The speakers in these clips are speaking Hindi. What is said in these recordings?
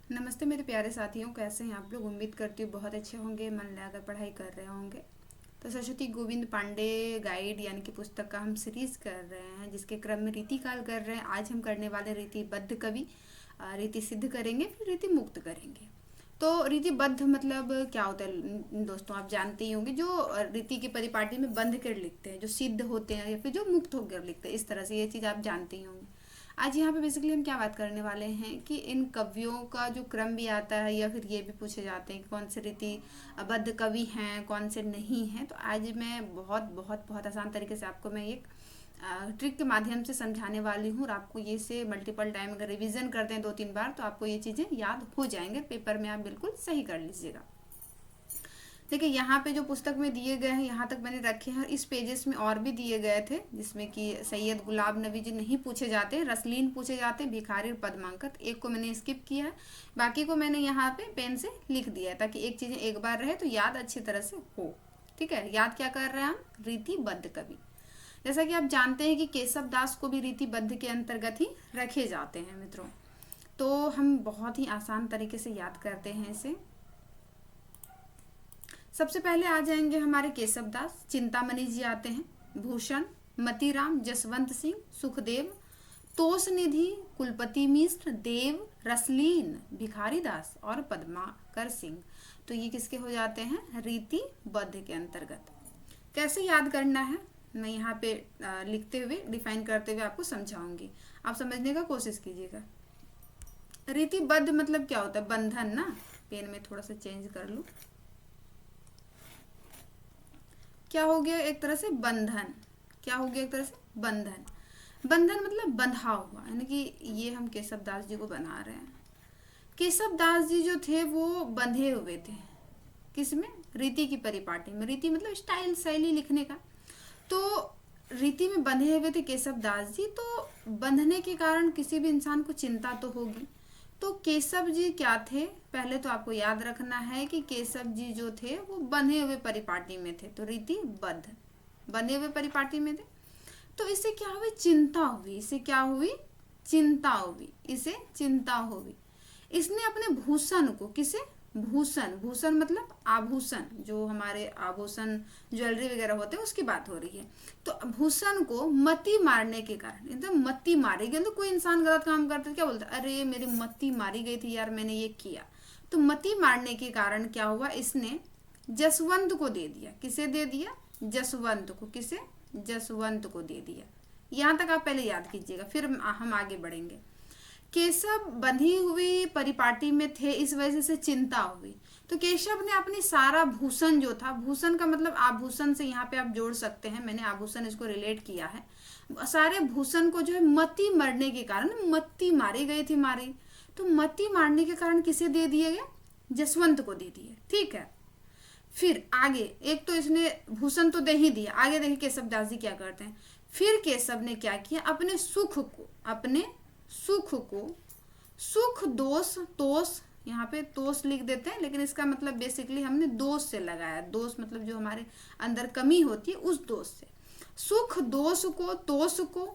नमस्ते मेरे प्यारे साथियों, कैसे हैं आप लोग। उम्मीद करती हूँ बहुत अच्छे होंगे, मन लगाकर पढ़ाई कर रहे होंगे। तो सरस्वती गोविंद पांडे गाइड यानी कि पुस्तक का हम सीरीज कर रहे हैं, जिसके क्रम में रीति काल कर रहे हैं। आज हम करने वाले रीतिबद्ध कवि, रीति सिद्ध करेंगे, फिर रीति मुक्त करेंगे। तो रीतिबद्ध मतलब क्या होता है दोस्तों, आप जानते ही होंगे। जो रीति के परिपाटी में बंध कर लिखते हैं, जो सिद्ध होते हैं या फिर जो मुक्त होकर लिखते हैं, इस तरह से ये चीज़ आप जानते ही होंगे। आज यहाँ पे बेसिकली हम क्या बात करने वाले हैं कि इन कवियों का जो क्रम भी आता है, या फिर ये भी पूछे जाते हैं कि कौन से रीतिबद्ध कवि हैं, कौन से नहीं हैं। तो आज मैं बहुत बहुत बहुत आसान तरीके से आपको मैं एक ट्रिक के माध्यम से समझाने वाली हूँ। और आपको ये से मल्टीपल टाइम अगर रिवीजन करते हैं 2-3 बार, तो आपको ये चीज़ें याद हो जाएंगे। पेपर में आप बिल्कुल सही कर लीजिएगा। देखिए यहाँ पे जो पुस्तक में दिए गए हैं, यहाँ तक मैंने रखे हैं। और इस पेजेस में और भी दिए गए थे, जिसमें कि सैयद गुलाब नबी जी नहीं पूछे जाते, रसलीन पूछे जाते, भिखारी और पद्मांकत। एक को मैंने स्किप किया है, बाकी को मैंने यहाँ पे पेन से लिख दिया है, ताकि एक चीज़ें एक बार रहे तो याद अच्छी तरह से हो। ठीक है, याद क्या कर रहे हैं हम, रीतिबद्ध कवि। जैसा कि आप जानते हैं कि केशव दास को भी रीतिबद्ध के अंतर्गत ही रखे जाते हैं मित्रों। तो हम बहुत ही आसान तरीके से याद करते हैं इसे। सबसे पहले आ जाएंगे हमारे केशव दास। चिंतामणि जी आते हैं, भूषण, मतीराम, जसवंत सिंह, सुखदेव, तोष निधि, कुलपति मिश्र, देव, रसलीन, भिखारी दास और पद्माकर सिंह। तो ये किसके हो जाते हैं, रीतिबद्ध के अंतर्गत। कैसे याद करना है मैं यहाँ पे लिखते हुए, डिफाइन करते हुए आपको समझाऊंगी। आप समझने का कोशिश कीजिएगा। रीतिबद्ध मतलब क्या होता है, बंधन ना। पेन में थोड़ा सा चेंज कर लूँ। क्या हो गया, एक तरह से बंधन। क्या हो गया, एक तरह से बंधन। बंधन मतलब बंधा हुआ, यानी कि ये हम केशव दास जी को बना रहे हैं। केशव दास जी जो थे वो बंधे हुए थे, किसमें, रीति की परिपाटी में। रीति मतलब स्टाइल, शैली लिखने का। तो रीति में बंधे हुए थे केशव दास जी। तो बंधने के कारण किसी भी इंसान को चिंता तो होगी। तो केशव जी क्या थे, पहले तो आपको याद रखना है कि केशव जी जो थे वो बंधे हुए परिपाटी में थे, तो रीतिबद्ध, बंधे हुए परिपाटी में थे। तो इससे क्या हुई, चिंता हुई। इससे क्या हुई, चिंता हुई। इसे चिंता हुई। इसने अपने भूषण को, किसे, भूषण, भूषण मतलब आभूषण, जो हमारे आभूषण ज्वेलरी वगैरह होते हैं उसकी बात हो रही है। तो भूषण को मती मारने के कारण, एकदम मती मारी गई। तो कोई इंसान गलत काम करता है, क्या बोलता है, अरे मेरी मती मारी गई थी यार, मैंने ये किया। तो मती मारने के कारण क्या हुआ, इसने जसवंत को दे दिया। किसे दे दिया, जसवंत को। किसे, जसवंत को दे दिया। यहाँ तक आप पहले याद कीजिएगा, फिर हम आगे बढ़ेंगे। केशव बंधी हुई परिपाटी में थे, इस वजह से चिंता हुई। तो केशव ने अपनी सारा भूषण जो था, भूषण का मतलब आभूषण से यहाँ पे आप जोड़ सकते हैं, मैंने आभूषण इसको रिलेट किया है। सारे भूषण को जो है मती मरने के कारण, मत्ती मारी गई थी, मारी। तो मती मारने के कारण किसे दे दिए गए, जसवंत को दे दिए। ठीक है, फिर आगे, एक तो इसने भूषण तो दे ही दिया, आगे देखिए केशव दास जी क्या करते हैं। फिर केशव ने क्या किया, अपने सुख को, अपने सुख को, सुख दोष, तोष, यहाँ पे तोष लिख देते हैं, लेकिन इसका मतलब बेसिकली हमने दोष से लगाया। दोष मतलब जो हमारे अंदर कमी होती है, उस दोष से। सुख दोष को, तोष को,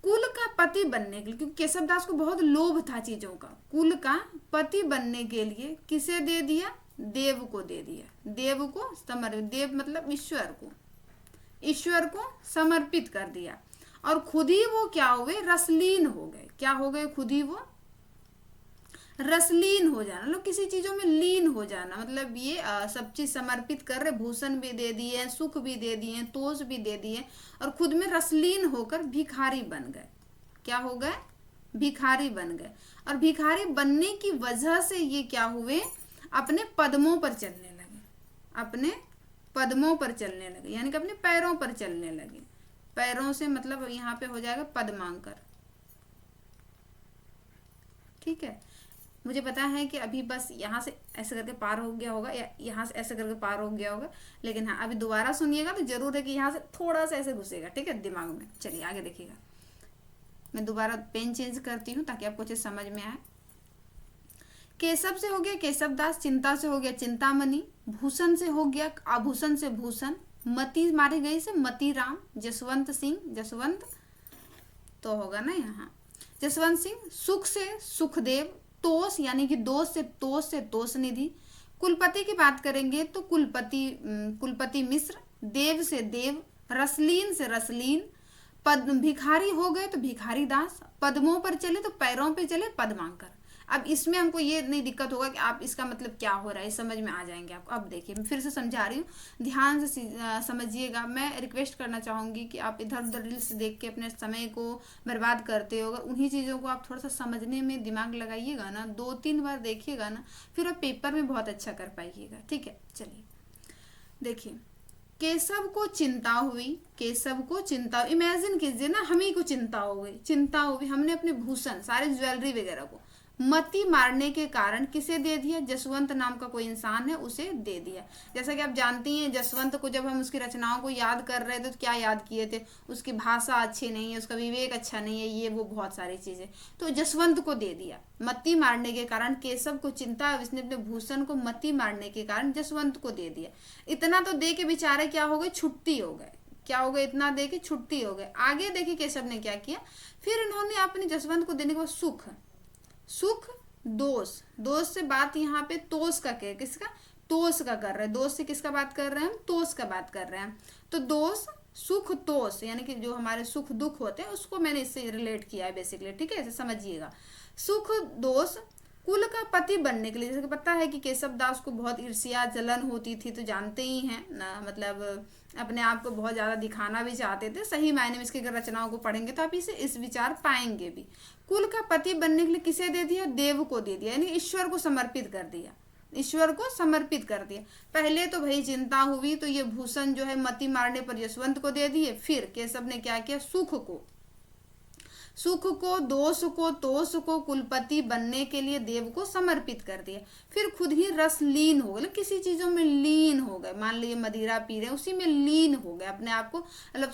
कुल का पति बनने के लिए, क्योंकि केशव दास को बहुत लोभ था चीजों का, कुल का पति बनने के लिए किसे दे दिया, देव को दे दिया। देव को समर्पित, देव मतलब ईश्वर को, ईश्वर को समर्पित कर दिया। और खुद ही वो क्या हुए, रसलीन हो गए। क्या हो गए, खुद ही वो रसलीन हो जाना, मतलब किसी चीजों में लीन हो जाना। मतलब ये सब चीज समर्पित कर रहे, भूषण भी दे दिए, सुख भी दे दिए, तोष भी दे दिए, और खुद में रसलीन होकर भिखारी बन गए। क्या हो गए, भिखारी बन गए। और भिखारी बनने की वजह से ये क्या हुए, अपने पद्मों पर चलने लगे। अपने पद्मों पर चलने लगे, यानी कि अपने पैरों पर चलने लगे। पैरों से मतलब यहाँ पे हो जाएगा पद्मांकर। ठीक है, मुझे पता है कि अभी बस यहाँ से ऐसे करके पार हो गया होगा, या यहाँ से ऐसे करके पार हो गया होगा, लेकिन हाँ अभी दोबारा सुनिएगा तो जरूर है कि यहाँ से थोड़ा सा ऐसे घुसेगा। ठीक है, दिमाग में। चलिए आगे देखिएगा, मैं दोबारा पेन चेंज करती हूँ ताकि आपको चीज समझ में आए। केशव से हो गया केशव दास, चिंता से हो गया चिंतामणि, भूषण से हो गया आभूषण से भूषण, मती मारी गई से मतीराम, जसवंत सिंह, जसवंत तो होगा ना यहाँ, जसवंत सिंह। सुख से सुखदेव, तोष यानी कि दोष से तोष निधि। कुलपति की बात करेंगे तो कुलपति मिश्र। देव से देव। रसलीन से रसलीन। पद भिखारी हो गए तो भिखारी दास। पद्मों पर चले तो पैरों पे चले पद्मांकर। अब इसमें हमको ये नहीं दिक्कत होगा कि आप इसका मतलब क्या हो रहा है, समझ में आ जाएंगे आपको। अब देखिए मैं फिर से समझा रही हूँ, ध्यान से समझिएगा। मैं रिक्वेस्ट करना चाहूँगी कि आप इधर उधर रील्स देख के अपने समय को बर्बाद करते हो, उन्हीं चीज़ों को आप थोड़ा सा समझने में दिमाग लगाइएगा ना, 2-3 बार देखिएगा ना, फिर आप पेपर में बहुत अच्छा कर पाइएगा। ठीक है, चलिए देखिए। केशव को चिंता हुई। केशव को चिंता, इमेजिन कीजिए ना, हम ही को चिंता हो गई। चिंता हुई, हमने अपने भूषण सारे ज्वेलरी वगैरह को मती मारने के कारण किसे दे दिया? जसवंत नाम का कोई इंसान है, उसे दे दिया। जैसा कि आप जानती हैं, जसवंत को जब हम उसकी रचनाओं को याद कर रहे थे तो क्या याद किए थे? उसकी भाषा अच्छी नहीं है, उसका विवेक अच्छा नहीं है, ये वो बहुत सारी चीजें, तो जसवंत को दे दिया। मती मारने के कारण केशव को चिंता, इसने अपने भूषण को मती मारने के कारण जसवंत को दे दिया। इतना तो दे के बेचारे क्या हो गए? छुट्टी हो गए। क्या हो गए? इतना दे के छुट्टी हो गए। आगे देखिए केशव ने क्या किया, फिर इन्होंने अपने जसवंत को देने के बाद सुख दोष, दोष से बात यहाँ पे तोष का क्या, किसका? तोष का कर रहे हैं। दोष से किसका बात कर रहे हैं? हम तोष का बात कर रहे हैं। तो दोष सुख तोष, यानी कि जो हमारे सुख दुख होते हैं उसको मैंने इससे रिलेट किया है बेसिकली। ठीक है, ऐसे समझिएगा। सुख दोष कुल का पति बनने के लिए, जैसे कि पता है कि केशव दास को बहुत ईर्ष्या जलन होती थी, तो जानते ही हैं ना, मतलब अपने आप को बहुत ज़्यादा दिखाना भी चाहते थे। सही मायने में इसकी अगर रचनाओं को पढ़ेंगे तो आप इस विचार पाएंगे भी। कुल का पति बनने के लिए किसे दे दिया? देव को दे दिया, यानी ईश्वर को समर्पित कर दिया। ईश्वर को समर्पित कर दिया। पहले तो भाई चिंता हुई, तो ये भूषण जो है मति मारने पर यशवंत को दे दिए। फिर केशव ने क्या किया? सुख को दोष को तोष को कुलपति बनने के लिए देव को समर्पित कर दिया। फिर खुद ही रस लीन हो गए, किसी चीजों में लीन हो गए। मान लीजिए मदिरा पी रहे, उसी में लीन हो गए अपने आप को, मतलब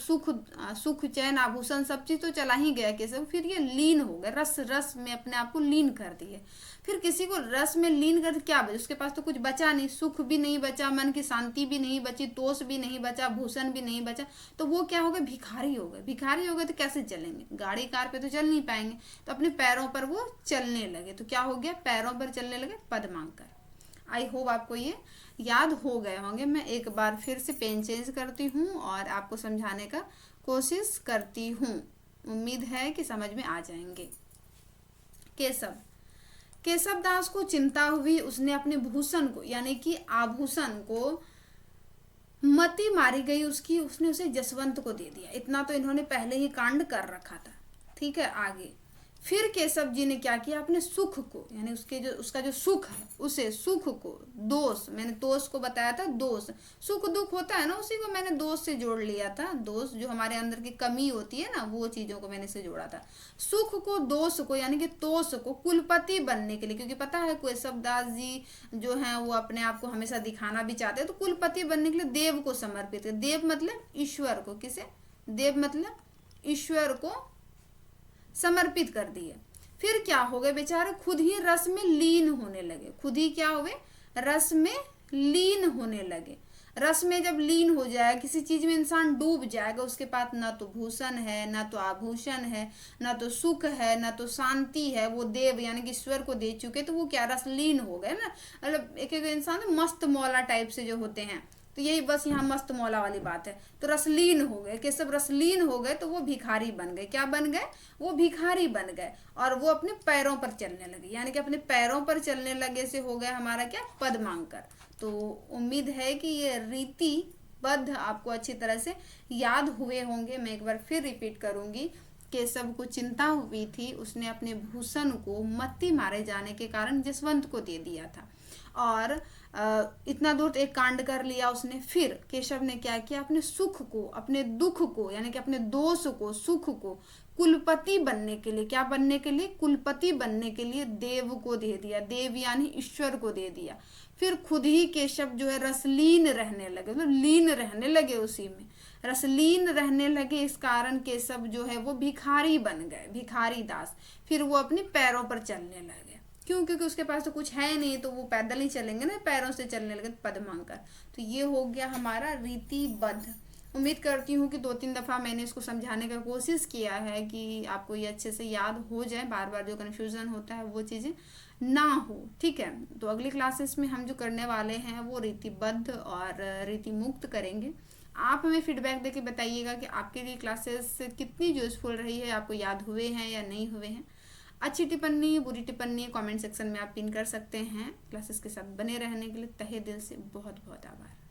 सुख चैन आभूषण सब चीज तो चला ही गया केशव, फिर ये लीन हो गए, रस में अपने आप को लीन कर दिए। फिर किसी को रस में लीन कर क्या बचा? उसके पास तो कुछ बचा नहीं, सुख भी नहीं बचा, मन की शांति भी नहीं बची, तोष भी नहीं बचा, भूषण भी नहीं बचा, तो वो क्या हो गए? भिखारी हो गए। भिखारी हो गए तो कैसे चलेंगे? गाड़ी कार पे तो चल नहीं पाएंगे, तो अपने पैरों पर वो चलने लगे। तो क्या हो गया? पैरों पर चलने लगे, पद मांगकर। आई होप आपको ये याद हो गए होंगे। मैं एक बार फिर से पेन चेंज करती हूँ और आपको समझाने का कोशिश करती हूँ, उम्मीद है कि समझ में आ जाएंगे। केशव दास को चिंता हुई, उसने अपने भूषण को यानी कि आभूषण को मति मारी गई उसकी, उसने उसे जसवंत को दे दिया। इतना तो इन्होंने पहले ही कांड कर रखा था। ठीक है, आगे फिर केशव जी ने क्या किया? अपने सुख को, यानी उसका जो सुख है, उसे सुख को दोष, मैंने दोष को बताया था, दोष सुख दुख होता है ना, उसी को मैंने दोष से जोड़ लिया था। दोष जो हमारे अंदर की कमी होती है ना, वो चीजों को मैंने से जोड़ा था। सुख को दोष को यानी कि तोष को कुलपति बनने के लिए, क्योंकि पता है केशव दास जी जो है वो अपने आप को हमेशा दिखाना भी चाहते हैं, तो कुलपति बनने के लिए देव को समर्पित। देव मतलब ईश्वर को, किसे? देव मतलब ईश्वर को समर्पित कर दिए। फिर क्या हो गए? बेचारे खुद ही रस में लीन होने लगे। खुद ही क्या हुए? रस में लीन होने लगे। रस में जब लीन हो जाए, किसी चीज में इंसान डूब जाएगा, उसके पास ना तो भूषण है, ना तो आभूषण है, ना तो सुख है, ना तो शांति है, वो देव यानी कि ईश्वर को दे चुके, तो वो क्या? रसलीन हो गए ना। मतलब एक एक इंसान मस्त मौला टाइप से जो होते हैं, तो यही बस यहाँ मस्त मौला वाली बात है। तो रसलीन हो गए, कि सब रसलीन हो गए, तो वो भिखारी बन गए। क्या बन गए? वो भिखारी बन गए, और वो अपने पैरों पर चलने लगे, यानी कि अपने पैरों पर चलने लगे से हो गया हमारा क्या? पद मांगकर। तो उम्मीद है कि ये रीतिबद्ध आपको अच्छी तरह से याद हुए होंगे। मैं एक बार फिर रिपीट करूंगी। केशव को चिंता हुई थी, उसने अपने भूषण को मत्ती मारे जाने के कारण जसवंत को दे दिया था, और इतना दूर एक कांड कर लिया उसने। फिर केशव ने क्या किया? अपने सुख को, अपने दुख को, यानी कि अपने दोष को, सुख को कुलपति बनने के लिए, क्या बनने के लिए? कुलपति बनने के लिए देव को दे दिया। देव यानी ईश्वर को दे दिया। फिर खुद ही केशव जो है रसलीन रहने लगे, मतलब लीन रहने लगे, उसी में रसलीन रहने लगे। इस कारण केशव जो है वो भिखारी बन गए, भिखारी दास। फिर वो अपने पैरों पर चलने लगे। क्यों? क्योंकि उसके पास तो कुछ है नहीं, तो वो पैदल ही चलेंगे ना, पैरों से चलने लगे पद मांगकर। तो ये हो गया हमारा रीतिबद्ध। उम्मीद करती हूँ कि 2-3 दफ़ा मैंने इसको समझाने का कोशिश किया है कि आपको ये अच्छे से याद हो जाए, बार बार जो कन्फ्यूज़न होता है वो चीज़ें ना हो। ठीक है, तो अगली क्लासेस में हम जो करने वाले हैं वो रीतिबद्ध और रीति मुक्त करेंगे। आप हमें फीडबैक देके बताइएगा कि आपके लिए क्लासेस कितनी यूज़फुल रही है, आपको याद हुए हैं या नहीं हुए हैं। अच्छी टिप्पणी, बुरी टिप्पणी कमेंट सेक्शन में आप पिन कर सकते हैं। क्लासेस के साथ बने रहने के लिए तहे दिल से बहुत बहुत आभार।